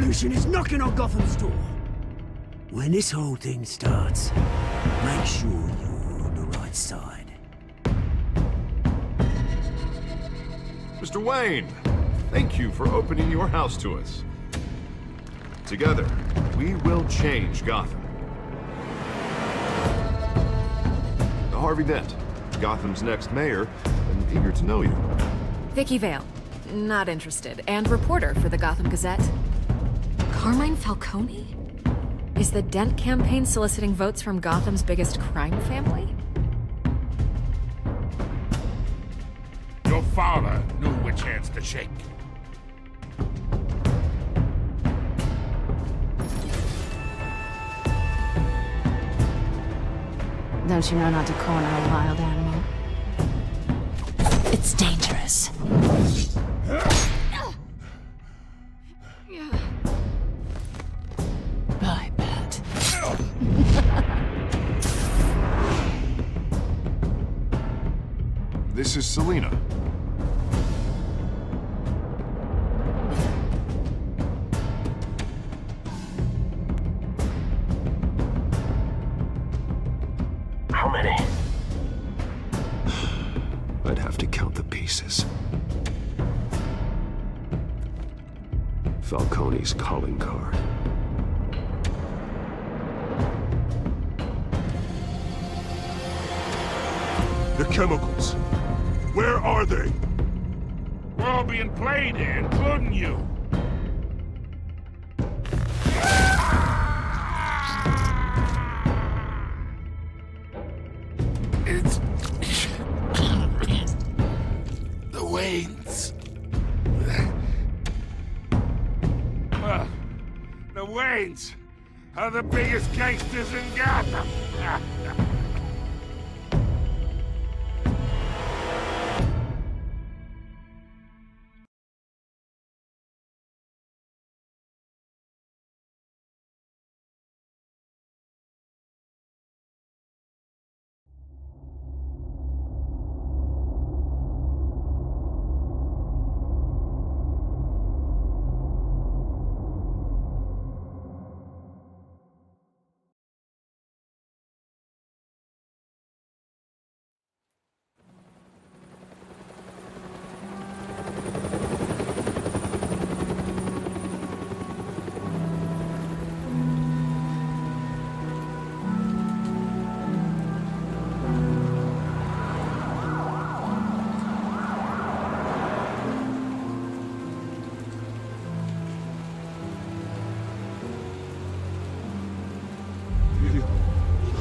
revolution is knocking on Gotham's door. When this whole thing starts, make sure you're on the right side. Mr. Wayne, thank you for opening your house to us. Together, we will change Gotham. Harvey Dent, Gotham's next mayor, and eager to know you. Vicky Vale, not interested, and reporter for the Gotham Gazette. Carmine Falcone? Is the Dent campaign soliciting votes from Gotham's biggest crime family? Your father knew which hands to shake. Don't you know not to corner a wild animal? It's dangerous. I bet. This is Selina. How many? I'd have to count the pieces. Falcone's calling card. The chemicals. Where are they? We're all being played here, including you. It's... the Waynes. The Waynes are the biggest gangsters in Gotham.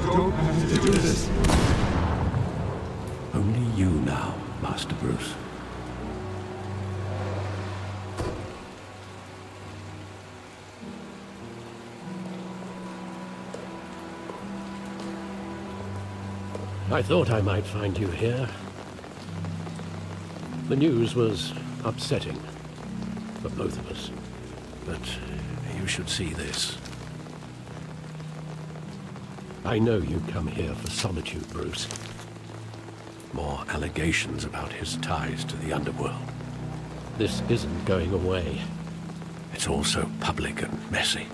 Don't have to do this. Only you now, Master Bruce. I thought I might find you here. The news was upsetting for both of us. But you should see this. I know you come here for solitude, Bruce. More allegations about his ties to the underworld. This isn't going away. It's all so public and messy.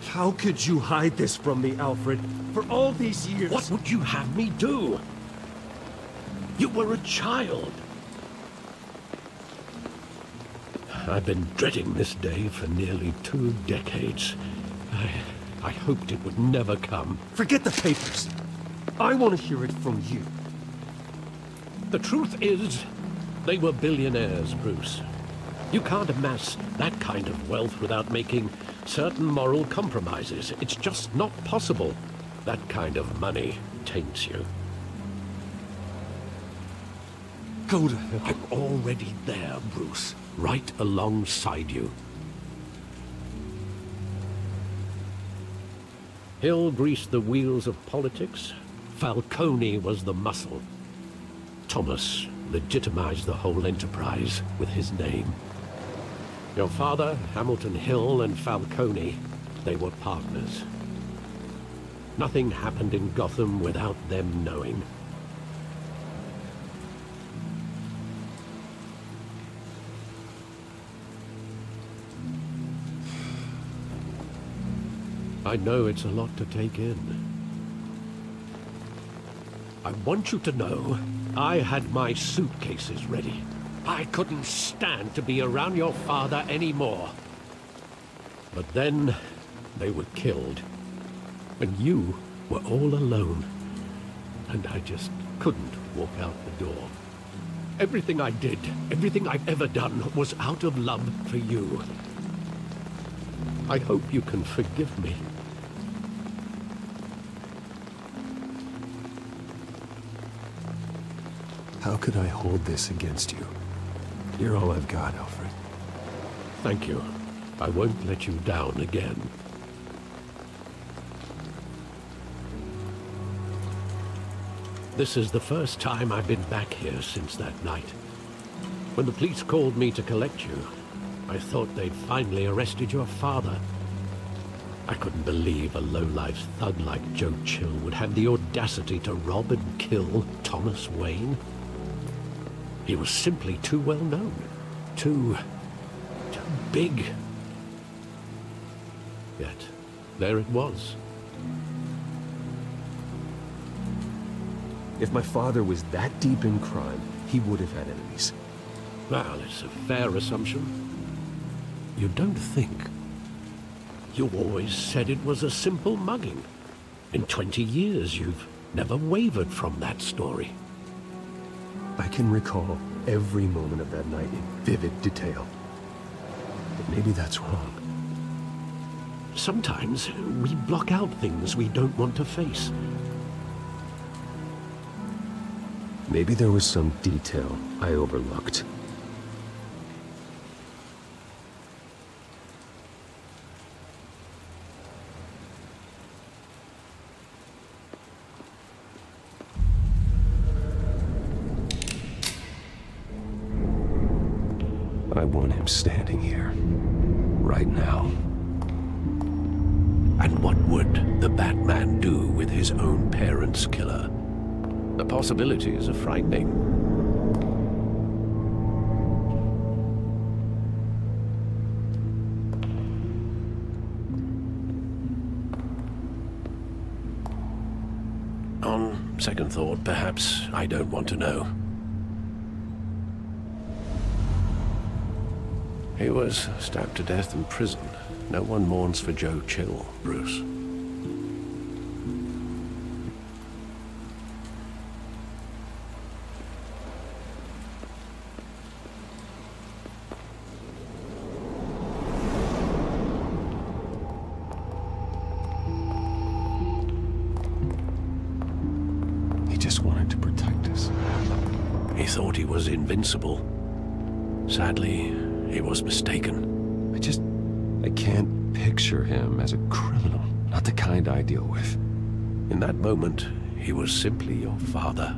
How could you hide this from me, Alfred? For all these years... What would you have me do? You were a child. I've been dreading this day for nearly 2 decades. I hoped it would never come. Forget the papers. I want to hear it from you. The truth is, they were billionaires, Bruce. You can't amass that kind of wealth without making certain moral compromises. It's just not possible. That kind of money taints you. Go to hell. I'm already there, Bruce. Right alongside you. Hill greased the wheels of politics. Falcone was the muscle. Thomas legitimized the whole enterprise with his name. Your father, Hamilton Hill, and Falcone, they were partners. Nothing happened in Gotham without them knowing. I know it's a lot to take in. I want you to know, I had my suitcases ready. I couldn't stand to be around your father anymore. But then, they were killed. And you were all alone. And I just couldn't walk out the door. Everything I did, everything I've ever done, was out of love for you. I hope you can forgive me. How could I hold this against you? You're all I've got, Alfred. Thank you. I won't let you down again. This is the first time I've been back here since that night. When the police called me to collect you, I thought they'd finally arrested your father. I couldn't believe a low-life thug like Joe Chill would have the audacity to rob and kill Thomas Wayne. He was simply too well known. Too big. Yet, there it was. If my father was that deep in crime, he would have had enemies. Well, it's a fair assumption. You don't think? You always said it was a simple mugging. In 20 years, you've never wavered from that story. I can recall every moment of that night in vivid detail. But maybe that's wrong. Sometimes we block out things we don't want to face. Maybe there was some detail I overlooked. I want him standing here. Right now. And what would the Batman do with his own parents' killer? The possibilities are frightening. On second thought, perhaps I don't want to know. He was stabbed to death in prison. No one mourns for Joe Chill, Bruce. He just wanted to protect us. He thought he was invincible. Sadly, he was mistaken. I can't picture him as a criminal. Not the kind I deal with. In that moment, he was simply your father.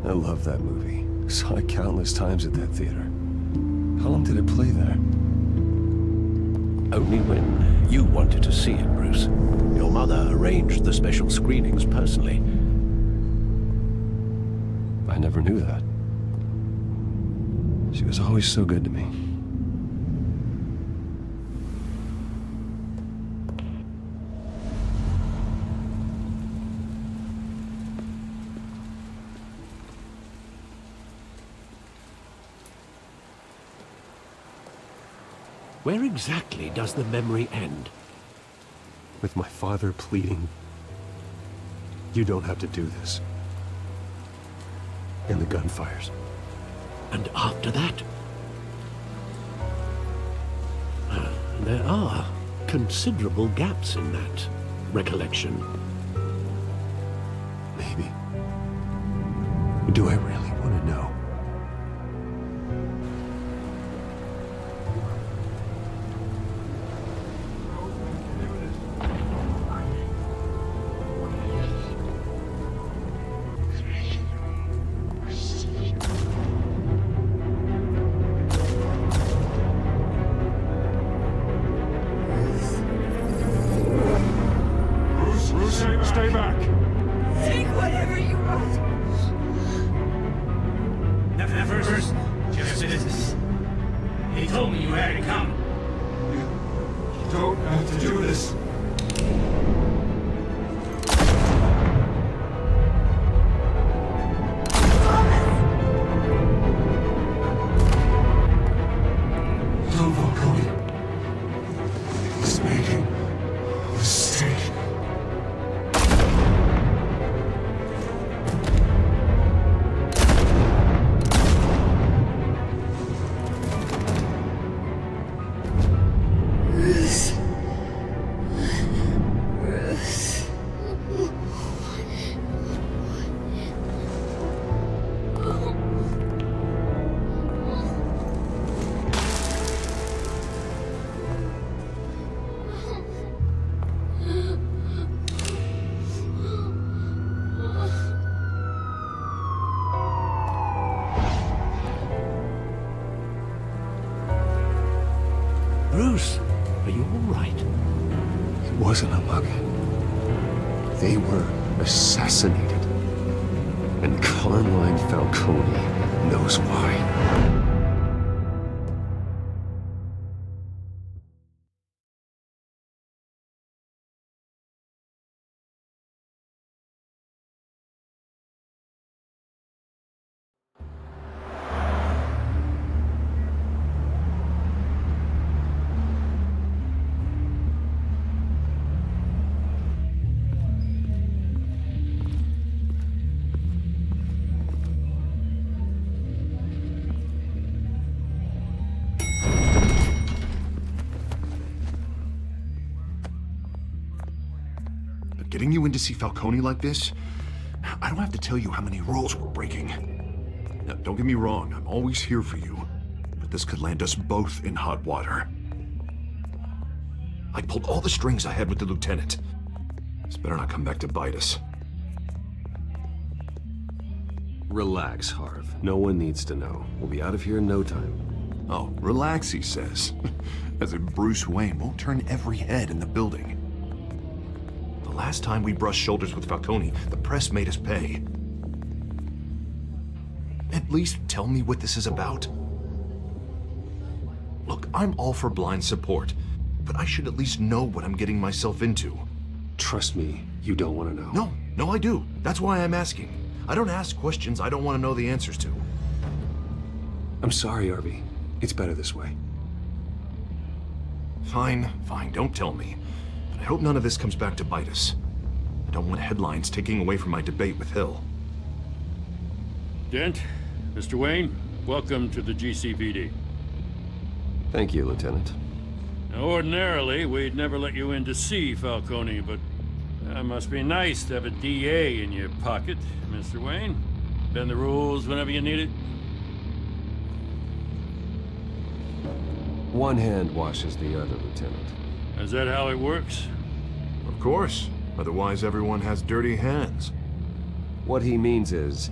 I love that movie. Saw it countless times at that theater. How long did it play there? Only when you wanted to see it, Bruce. Your mother arranged the special screenings personally. I never knew that. She was always so good to me. Where exactly does the memory end? With my father pleading, "You don't have to do this." And the gunfires. And after that? There are considerable gaps in that. recollection. Maybe. Do I really want to know? Stay back! Take whatever you want. Never first, just business. He told me you had to come. You don't have to do this. Don't go, Cody. He's making a mistake. Bruce, are you all right? It wasn't a mug. They were assassinated. And Carmine Falcone knows why. Getting you in to see Falcone like this, I don't have to tell you how many rules we're breaking. Now, don't get me wrong, I'm always here for you, but this could land us both in hot water. I pulled all the strings I had with the lieutenant. This better not come back to bite us. Relax, Harv. No one needs to know. We'll be out of here in no time. Oh, relax, he says. As if Bruce Wayne won't turn every head in the building. The last time we brushed shoulders with Falcone, the press made us pay. At least tell me what this is about. Look, I'm all for blind support, but I should at least know what I'm getting myself into. Trust me, you don't want to know. No, I do. That's why I'm asking. I don't ask questions I don't want to know the answers to. I'm sorry, Arby. It's better this way. Fine, don't tell me. But I hope none of this comes back to bite us. I don't want headlines taking away from my debate with Hill. Dent, Mr. Wayne, welcome to the GCPD. Thank you, Lieutenant. Now, ordinarily, we'd never let you in to see Falcone, but that must be nice to have a DA in your pocket, Mr. Wayne. Bend the rules whenever you need it. One hand washes the other, Lieutenant. Is that how it works? Of course. Otherwise, everyone has dirty hands. What he means is,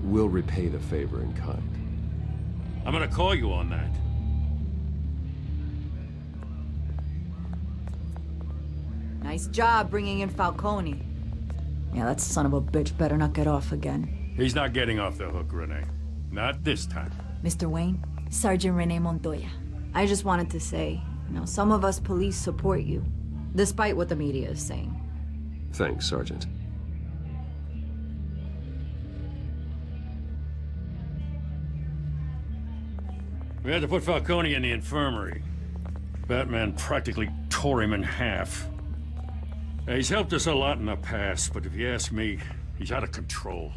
we'll repay the favor in kind. I'm gonna call you on that. Nice job bringing in Falcone. Yeah, that son of a bitch better not get off again. He's not getting off the hook, Renee. Not this time. Mr. Wayne, Sergeant Renee Montoya. I just wanted to say, some of us police support you, despite what the media is saying. Thanks, Sergeant. We had to put Falcone in the infirmary. Batman practically tore him in half. He's helped us a lot in the past, but if you ask me, he's out of control.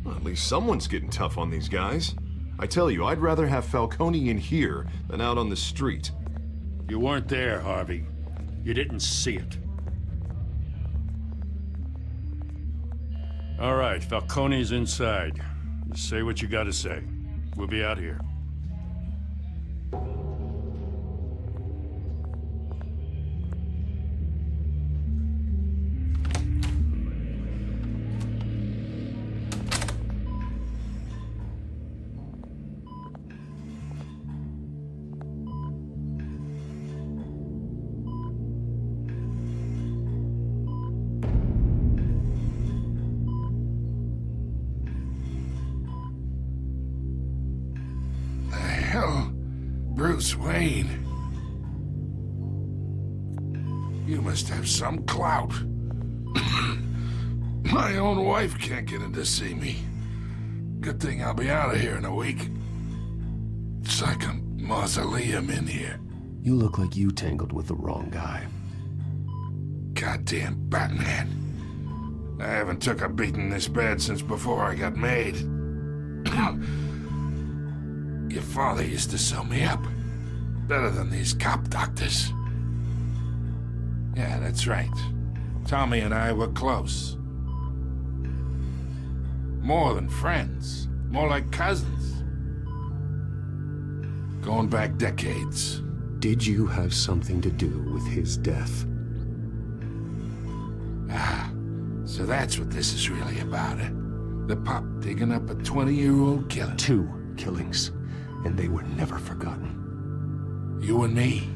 At At least someone's getting tough on these guys. I tell you, I'd rather have Falcone in here than out on the street. You weren't there, Harvey. You didn't see it. All right, Falcone's inside. Just say what you gotta say. We'll be out here. Bruce Wayne. You must have some clout. My own wife can't get in to see me. Good thing I'll be out of here in a week. It's like a mausoleum in here. You look like you tangled with the wrong guy. Goddamn Batman. I haven't took a beating this bad since before I got made. Your father used to sew me up. Better than these cop doctors. Yeah, that's right. Tommy and I were close. More than friends. More like cousins. Going back decades. Did you have something to do with his death? Ah, so that's what this is really about, eh? The pup digging up a 20-year-old killer. 2 killings, and they were never forgotten. You and me,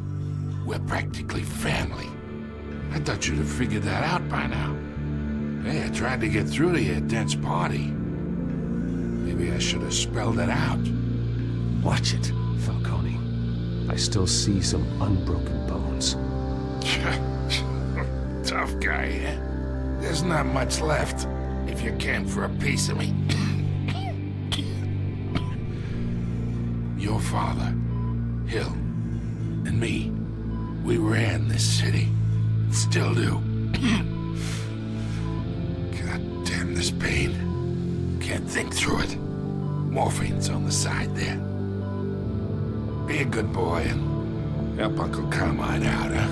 we're practically family. I thought you'd have figured that out by now. Hey, I tried to get through to your dense party. Maybe I should have spelled it out. Watch it, Falcone. I still see some unbroken bones. Tough guy, eh? There's not much left if you came for a piece of me. Your father, Hill, and me, we ran this city. Still do. God damn this pain. Can't think through it. Morphine's on the side there. Be a good boy and help Uncle Carmine out, huh?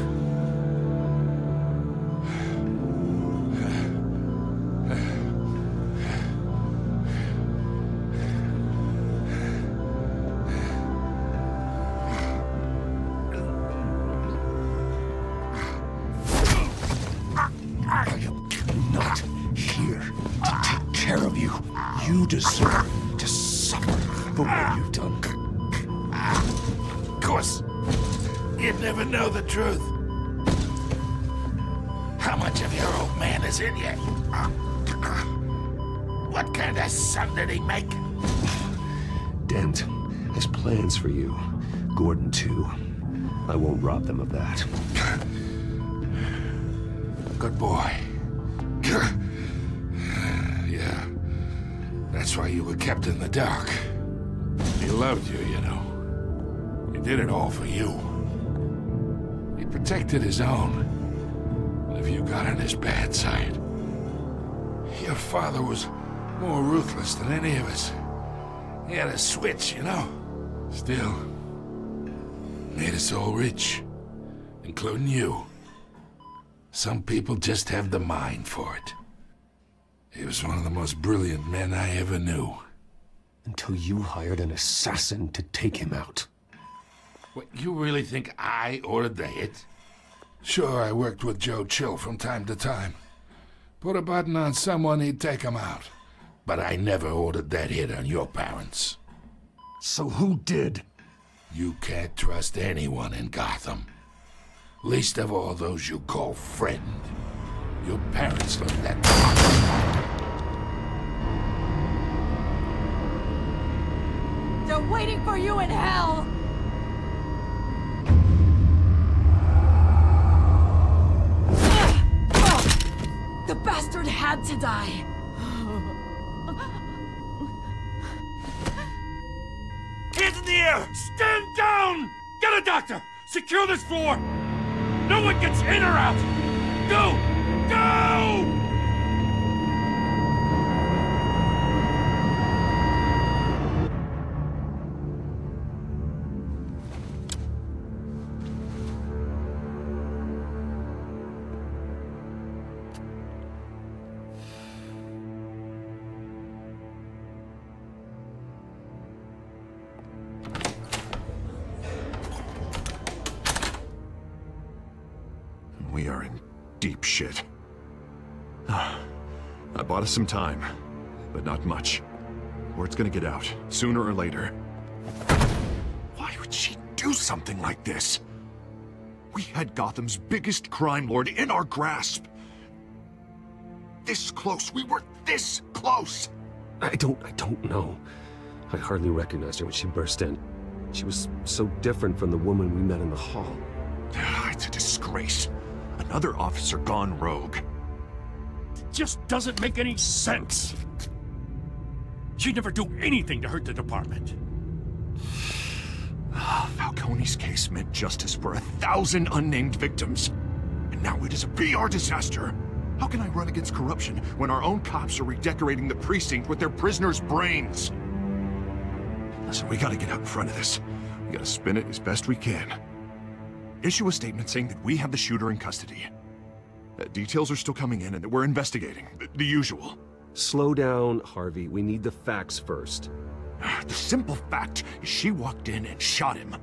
You deserve to suffer for what you've done. Of course. You'd never know the truth. How much of your old man is in you? What kind of son did he make? Dent has plans for you. Gordon, too. I won't rob them of that. Good boy. Yeah. That's why you were kept in the dark. He loved you, you know. He did it all for you. He protected his own. And if you got on his bad side, your father was more ruthless than any of us. He had a switch, you know. Still, made us all rich, including you. Some people just have the mind for it. He was one of the most brilliant men I ever knew. Until you hired an assassin to take him out. What, you really think I ordered the hit? Sure, I worked with Joe Chill from time to time. Put a button on someone, he'd take him out. But I never ordered that hit on your parents. So who did? You can't trust anyone in Gotham. Least of all those you call friend. Your parents learned that. They're waiting for you in hell! The bastard had to die! Hands in the air! Stand down! Get a doctor! Secure this floor! No one gets in or out! Go! Go! We are in deep shit. I bought us some time, but not much. Word's gonna get out, sooner or later. Why would she do something like this? We had Gotham's biggest crime lord in our grasp. This close. We were this close. I don't know. I hardly recognized her when she burst in. She was so different from the woman we met in the hall. It's a disgrace. Another officer gone rogue. It just doesn't make any sense. She'd never do anything to hurt the department. Falcone's case meant justice for 1,000 unnamed victims. And now it is a PR disaster. How can I run against corruption when our own cops are redecorating the precinct with their prisoners' brains? Listen, we gotta get out in front of this. We gotta spin it as best we can. Issue a statement saying that we have the shooter in custody. Details are still coming in and that we're investigating. The usual. Slow down, Harvey. We need the facts first. The simple fact is she walked in and shot him.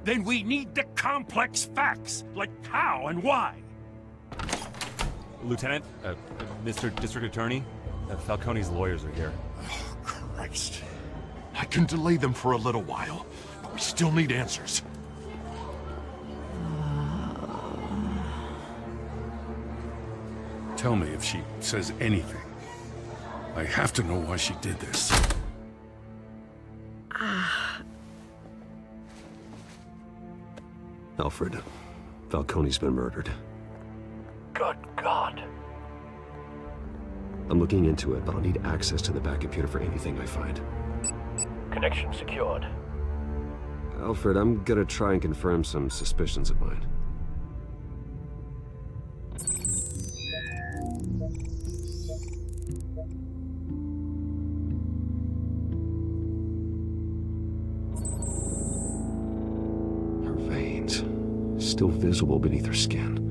Then we need the complex facts, like how and why. Lieutenant, Mr. District Attorney, Falcone's lawyers are here. Oh, Christ. I can delay them for a little while, but we still need answers. Tell me if she says anything. I have to know why she did this. Alfred, Falcone's been murdered. Good God. I'm looking into it, but I'll need access to the back computer for anything I find. Connection secured. Alfred, I'm gonna try and confirm some suspicions of mine. Her veins, still visible beneath her skin.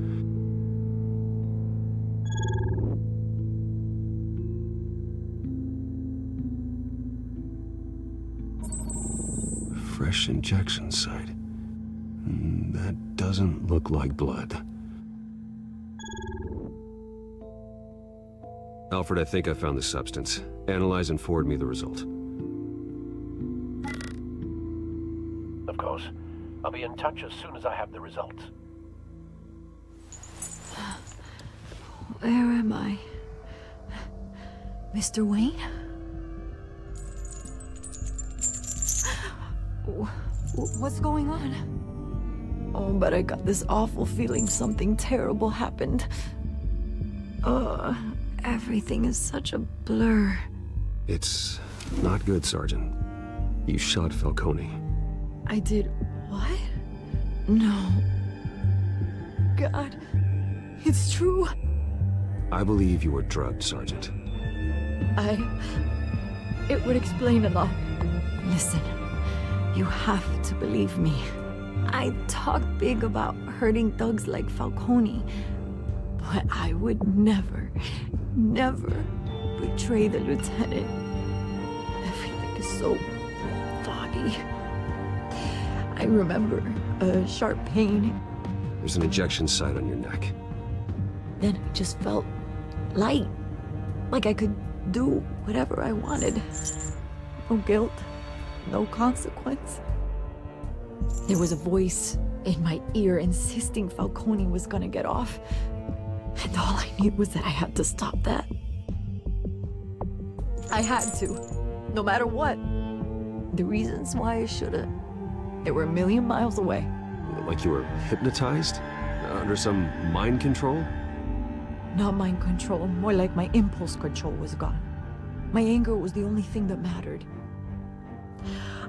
Fresh injection site. That doesn't look like blood. Alfred, I think I found the substance. Analyze and forward me the result. Of course. I'll be in touch as soon as I have the results. Where am I? Mr. Wayne? What's going on? Oh, but I got this awful feeling something terrible happened. Everything is such a blur. It's not good, Sergeant. You shot Falcone. I did what? No. God, it's true. I believe you were drugged, Sergeant. It would explain a lot. Listen. You have to believe me. I talk big about hurting thugs like Falcone, but I would never betray the lieutenant. Everything is so foggy. I remember a sharp pain. There's an injection site on your neck. Then I just felt light, like I could do whatever I wanted. No guilt. No consequence. There was a voice in my ear insisting Falcone was gonna get off. And all I knew was that I had to stop that. I had to, no matter what. The reasons why I should've, they were a million miles away. Like you were hypnotized? Under some mind control? Not mind control, more like my impulse control was gone. My anger was the only thing that mattered.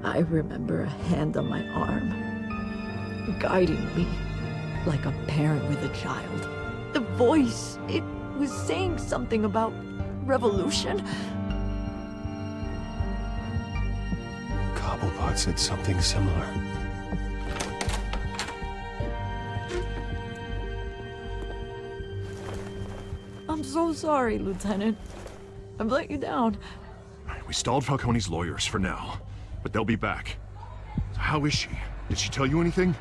I remember a hand on my arm, guiding me like a parent with a child. The voice, it was saying something about revolution. Cobblepot said something similar. I'm so sorry, Lieutenant. I've let you down. We stalled Falcone's lawyers for now, but they'll be back. How is she? Did she tell you anything?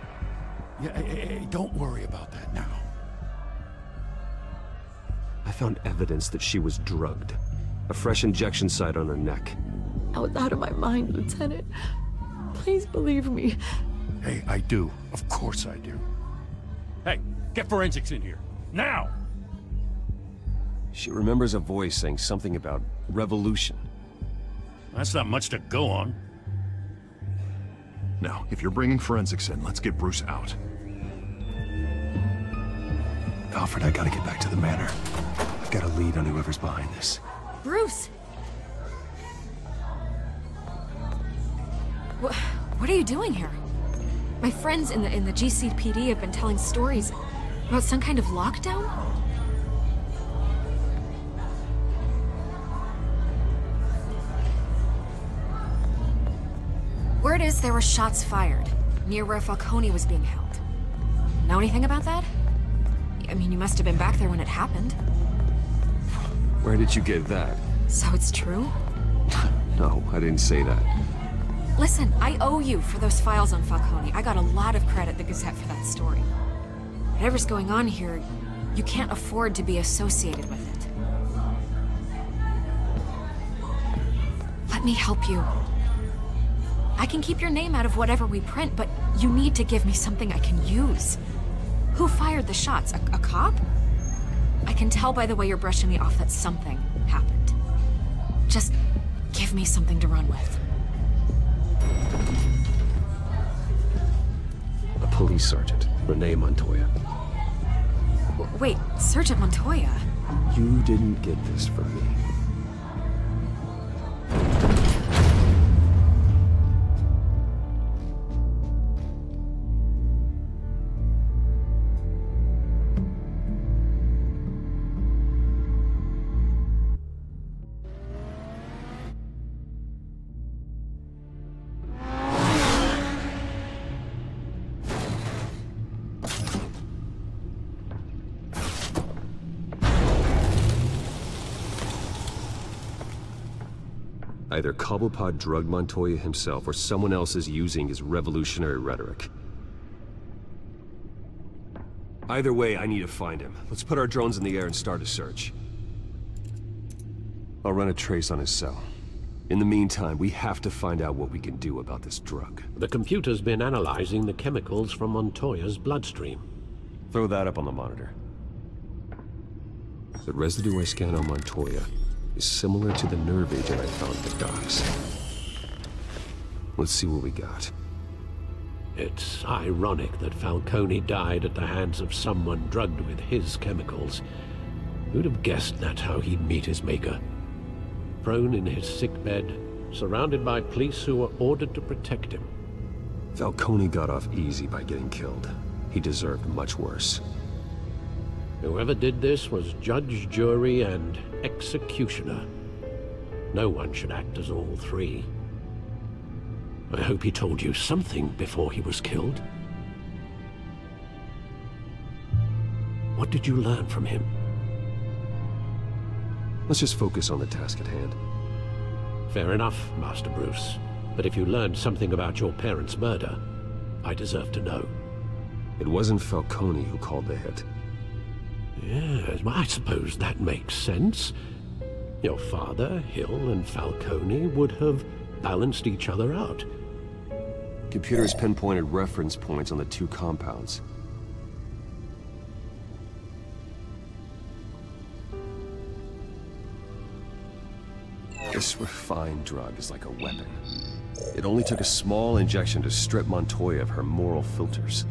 Yeah, don't worry about that now. found evidence that she was drugged. A fresh injection site on her neck. I was out of my mind, Lieutenant. Please believe me. Hey, I do. Of course I do. Hey, get forensics in here. Now! She remembers a voice saying something about revolution. That's not much to go on. Now, if you're bringing forensics in, let's get Bruce out. Alfred, I gotta get back to the manor. I've got a lead on whoever's behind this. Bruce! What are you doing here? My friends in the GCPD have been telling stories about some kind of lockdown? Word is there were shots fired near where Falcone was being held. Know anything about that? I mean, you must have been back there when it happened. Where did you get that? So it's true? No, I didn't say that. Listen, I owe you for those files on Falcone. I got a lot of credit at the Gazette for that story. Whatever's going on here, you can't afford to be associated with it. Let me help you. I can keep your name out of whatever we print, but you need to give me something I can use. Who fired the shots? A cop? I can tell by the way you're brushing me off that something happened. Just give me something to run with. A police sergeant, Renee Montoya. Wait, Sergeant Montoya? You didn't get this from me. Either Cobblepot drugged Montoya himself, or someone else is using his revolutionary rhetoric. Either way, I need to find him. Let's put our drones in the air and start a search. I'll run a trace on his cell. In the meantime, we have to find out what we can do about this drug. The computer's been analyzing the chemicals from Montoya's bloodstream. Throw that up on the monitor. The residue I scanned on Montoya is similar to the nerve agent I found at the docks. Let's see what we got. It's ironic that Falcone died at the hands of someone drugged with his chemicals. Who'd have guessed that's how he'd meet his maker? Prone in his sickbed, surrounded by police who were ordered to protect him. Falcone got off easy by getting killed. He deserved much worse. Whoever did this was judge, jury, and executioner. No one should act as all three. I hope he told you something before he was killed. What did you learn from him? Let's just focus on the task at hand. Fair enough, Master Bruce. But if you learned something about your parents' murder, I deserve to know. It wasn't Falcone who called the hit. Yes, well, I suppose that makes sense. Your father, Hill, and Falcone would have balanced each other out. Computers pinpointed reference points on the two compounds. This refined drug is like a weapon. It only took a small injection to strip Montoya of her moral filters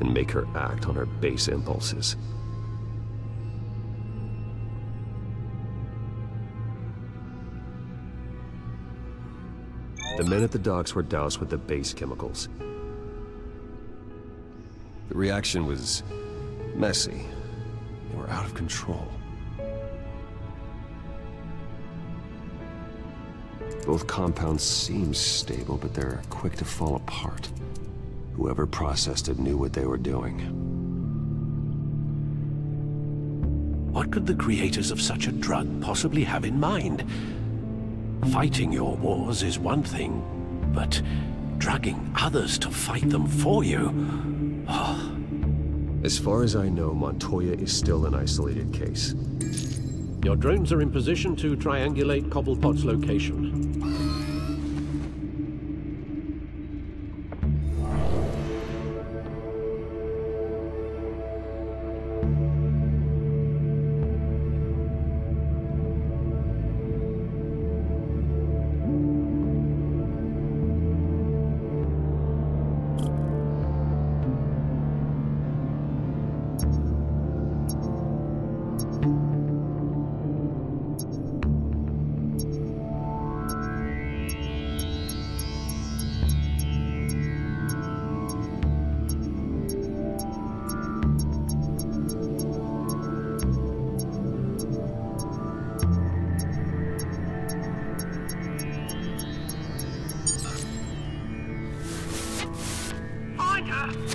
and make her act on her base impulses. The men at the docks were doused with the base chemicals. The reaction was messy. They were out of control. Both compounds seem stable, but they're quick to fall apart. Whoever processed it knew what they were doing. What could the creators of such a drug possibly have in mind? Fighting your wars is one thing, but drugging others to fight them for you? Oh. As far as I know, Montoya is still an isolated case. Your drones are in position to triangulate Cobblepot's location.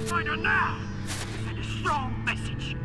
Find her now! Send a strong message.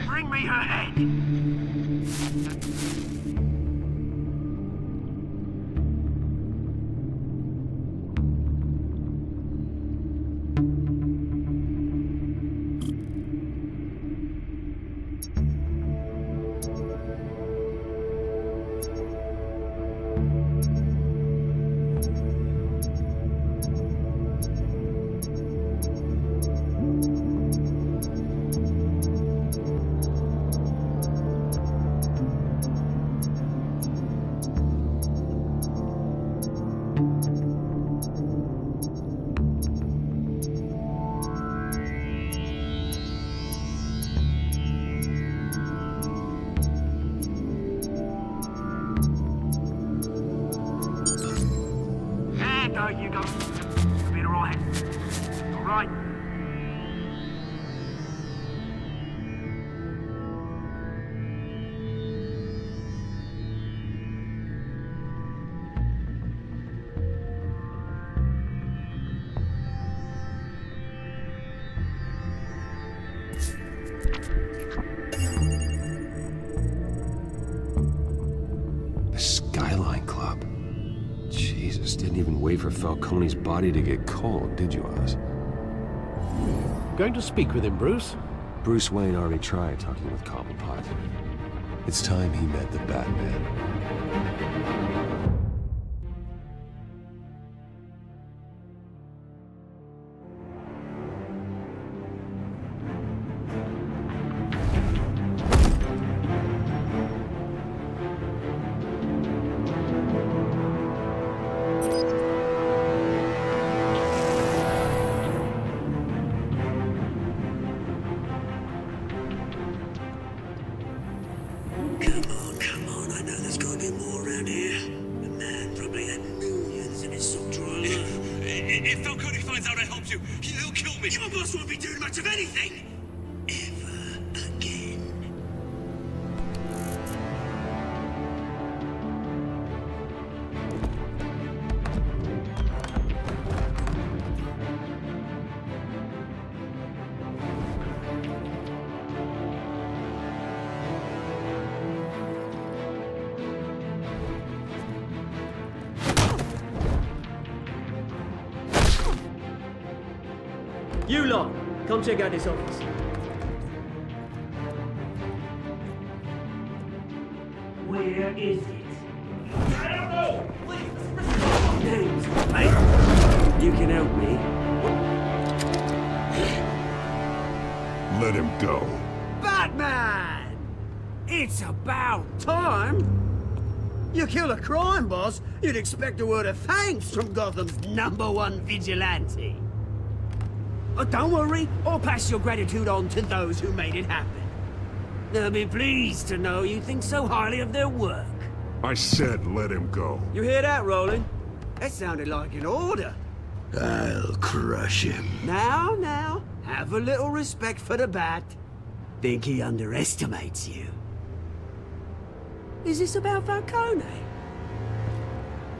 Bring me her head! You go. You'll be alright. Alright. The Skyline Club. Jesus, didn't even wait for Falcone's body to get cold, did you, Oz? Going to speak with him, Bruce? Bruce Wayne already tried talking with Cobblepot. It's time he met the Batman. Come on, I know there's gotta be more around here. The man probably had millions in his sock drawer alone. If Falcone finds out I helped you, he'll kill me. Your boss won't be doing much of anything! Ever again. You lot, come check out this office. Where is it? I don't know! Please, Names, mate. You can help me. Let him go. Batman! It's about time! You kill a crime boss, you'd expect a word of thanks from Gotham's #1 vigilante. But don't worry, I'll pass your gratitude on to those who made it happen. They'll be pleased to know you think so highly of their work. I said let him go. You hear that, Roland? That sounded like an order. I'll crush him. Now, have a little respect for the Bat. Think he underestimates you. Is this about Falcone?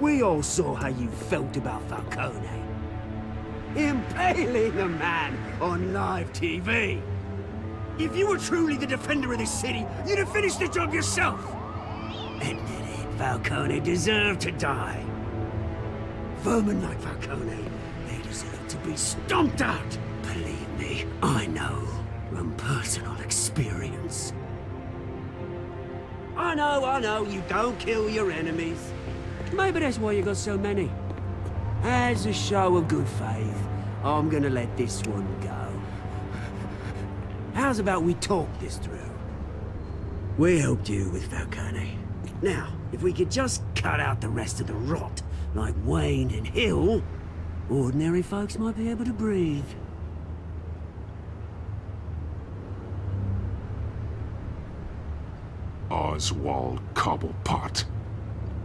We all saw how you felt about Falcone. Impaling a man on live TV. If you were truly the defender of this city, you'd have finished the job yourself. Admit it, Falcone deserved to die. Vermin like Falcone, they deserve to be stomped out. Believe me, I know from personal experience. I know, you don't kill your enemies. Maybe that's why you got so many. As a show of good faith, I'm gonna let this one go. How's about we talk this through? We helped you with Falcone. Now, if we could just cut out the rest of the rot, like Wayne and Hill, ordinary folks might be able to breathe. Oswald Cobblepot.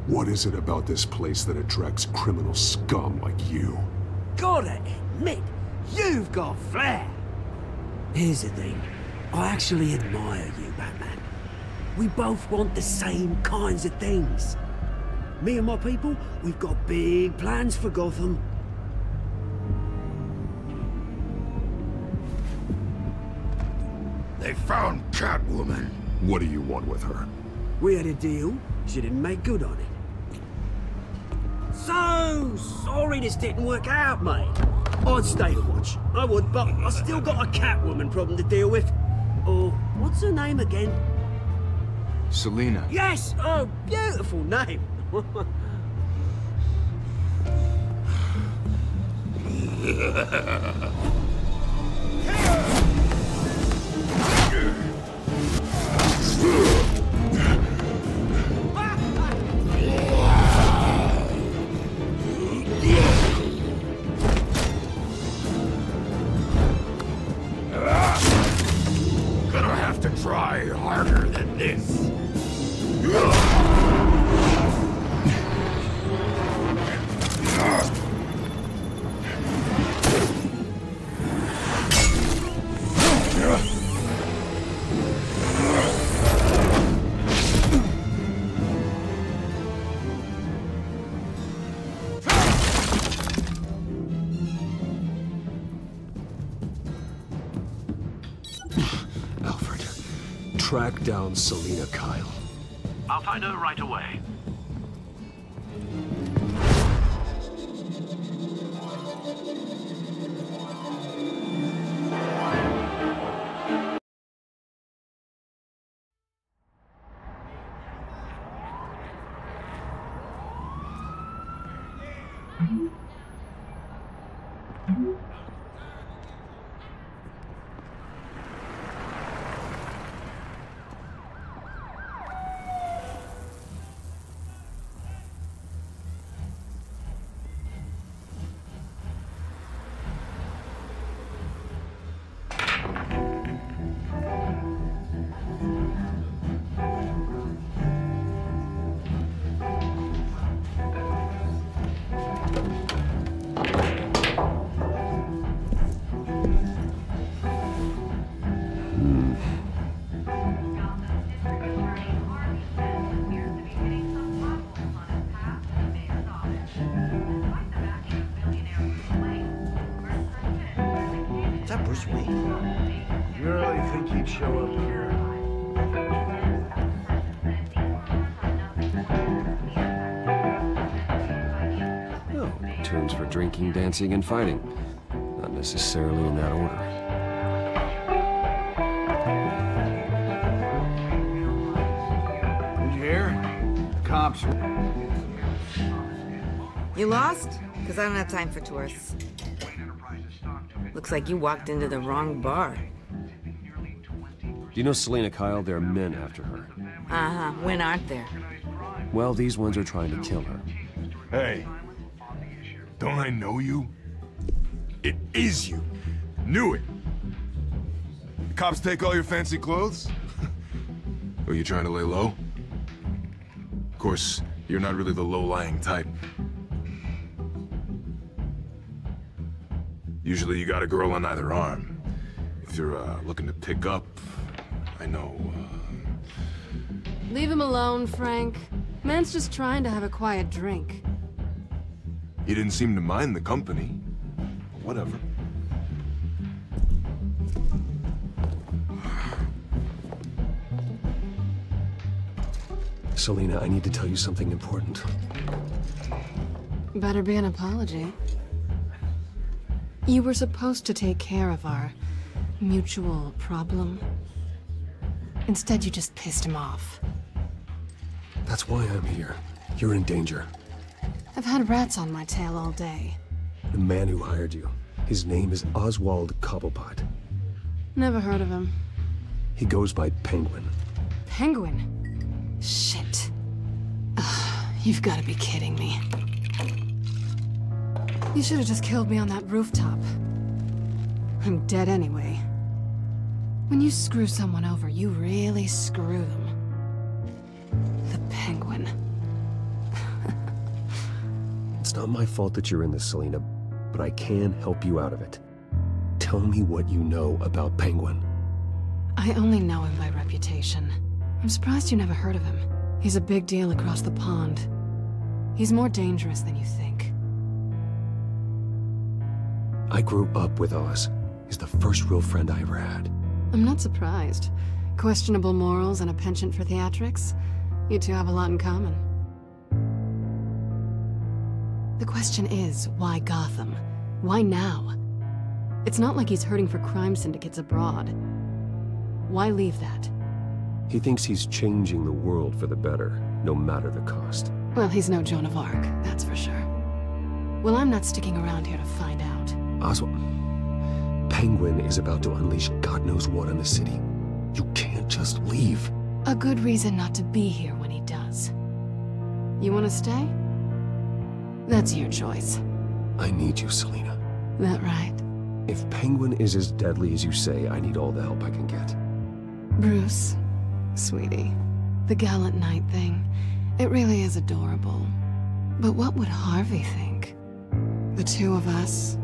What is it about this place that attracts criminal scum like you? Gotta admit, you've got flair. Here's the thing. I actually admire you, Batman. We both want the same kinds of things. Me and my people, we've got big plans for Gotham. They found Catwoman. What do you want with her? We had a deal. She didn't make good on it. So sorry this didn't work out, mate. I'd stay to watch. I would, but I still got a Catwoman problem to deal with. Oh, what's her name again? Selina. Yes! Oh, beautiful name. Gonna have to try harder than this. Track down Selina Kyle. I'll find her right away. You really think he'd show up here? Oh, turns for drinking, dancing, and fighting. Not necessarily in that order. Did you hear? Cops. You lost? Because I don't have time for tourists. Looks like you walked into the wrong bar. you know Selina Kyle? There are men after her. Uh-huh. When aren't there? Well, these ones are trying to kill her. Hey, don't I know you? It is you. Knew it. The cops take all your fancy clothes? Are you trying to lay low? Of course, you're not really the low-lying type. Usually you got a girl on either arm. If you're looking to pick up, I know, Leave him alone, Frank. Man's just trying to have a quiet drink. He didn't seem to mind the company. But whatever. Selina, I need to tell you something important. Better be an apology. You were supposed to take care of our mutual problem. Instead, you just pissed him off. That's why I'm here. You're in danger. I've had rats on my tail all day. The man who hired you, his name is Oswald Cobblepot. Never heard of him. He goes by Penguin. Penguin? Shit. Ugh, you've got to be kidding me. You should have just killed me on that rooftop. I'm dead anyway. When you screw someone over, you really screw them. The Penguin. It's not my fault that you're in this, Selina, but I can help you out of it. Tell me what you know about Penguin. I only know him by reputation. I'm surprised you never heard of him. He's a big deal across the pond. He's more dangerous than you think. I grew up with Oz. He's the first real friend I ever had. I'm not surprised. Questionable morals and a penchant for theatrics. You two have a lot in common. The question is, why Gotham? Why now? It's not like he's hurting for crime syndicates abroad. Why leave that? He thinks he's changing the world for the better, no matter the cost. Well, he's no Joan of Arc, that's for sure. Well, I'm not sticking around here to find out. Oswald, Penguin is about to unleash God knows what on the city. You can't just leave. A good reason not to be here when he does. You want to stay? That's your choice. I need you, Selina. That right? If Penguin is as deadly as you say, I need all the help I can get. Bruce, sweetie, the gallant knight thing, it really is adorable. But what would Harvey think? The two of us,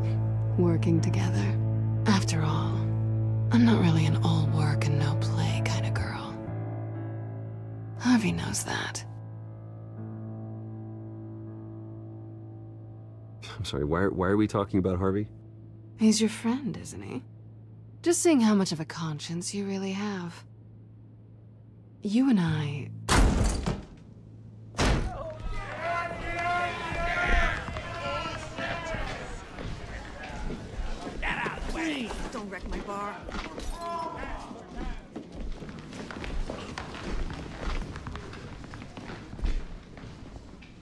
working together. After all, I'm not really an all work and no play kind of girl. Harvey knows that. I'm sorry, why are we talking about Harvey? He's your friend, isn't he? Just seeing how much of a conscience you really have. You and I... Get out of the way! Don't wreck my bar.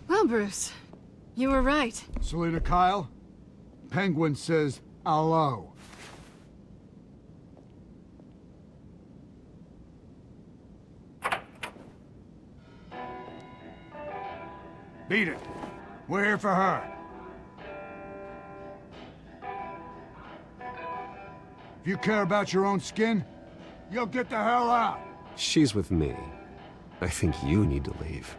Well, Bruce, you were right. Selina Kyle, Penguin says hello. Beat it. We're here for her. If you care about your own skin, you'll get the hell out. She's with me. I think you need to leave.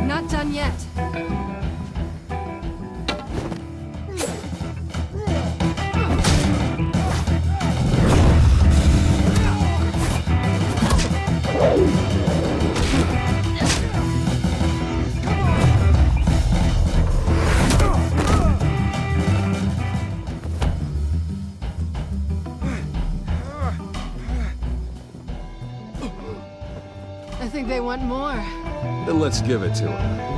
not done yet. I think they want more. Then let's give it to them.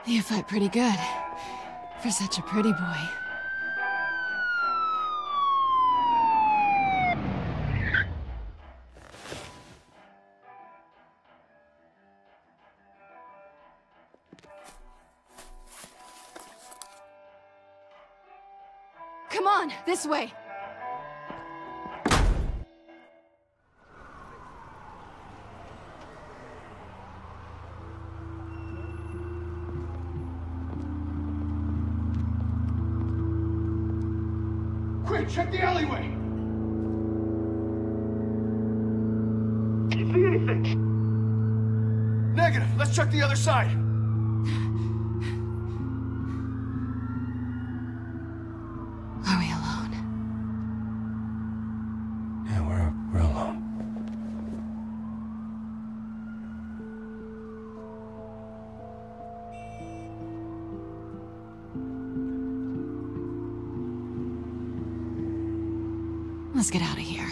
You fight pretty good, for such a pretty boy. Come on, this way! Quick, check the alleyway! You see anything? Negative. Let's check the other side. Are we alone? Yeah, we're alone. Let's get out of here.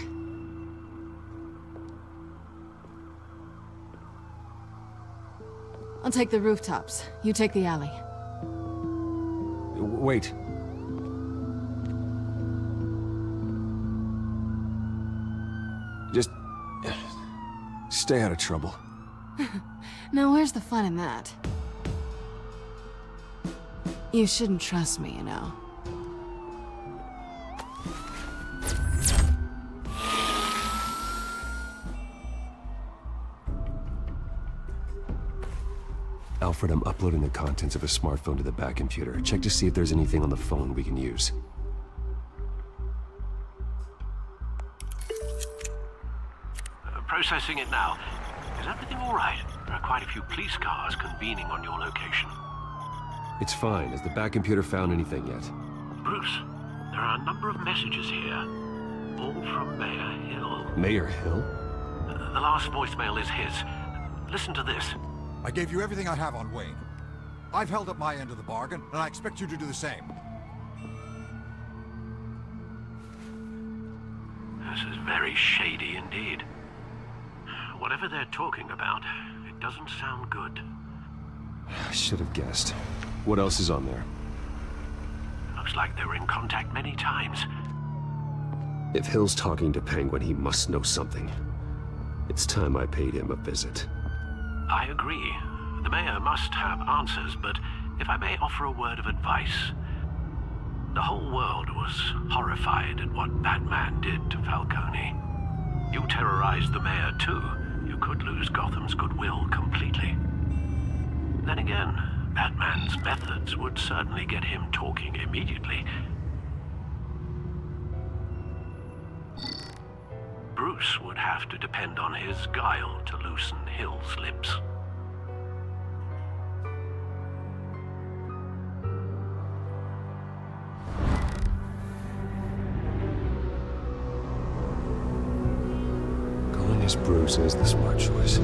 I'll take the rooftops. You take the alley. Wait. Just stay out of trouble. Now, where's the fun in that? You shouldn't trust me, you know. Alfred, I'm uploading the contents of a smartphone to the back computer. Check to see if there's anything on the phone we can use. Processing it now. Is everything all right? There are quite a few police cars convening on your location. It's fine. Has the back computer found anything yet? Bruce, there are a number of messages here. All from Mayor Hill. Mayor Hill? The last voicemail is his. Listen to this. I gave you everything I have on Wayne. I've held up my end of the bargain, and I expect you to do the same. This is very shady indeed. Whatever they're talking about, it doesn't sound good. I should have guessed. What else is on there? Looks like they were in contact many times. If Hill's talking to Penguin, he must know something. It's time I paid him a visit. I agree. The mayor must have answers, but if I may offer a word of advice. The whole world was horrified at what Batman did to Falcone. You terrorized the mayor too. You could lose Gotham's goodwill completely. Then again, Batman's methods would certainly get him talking immediately. Bruce would have to depend on his guile to loosen Hill's lips. Calling as Bruce is the smart choice.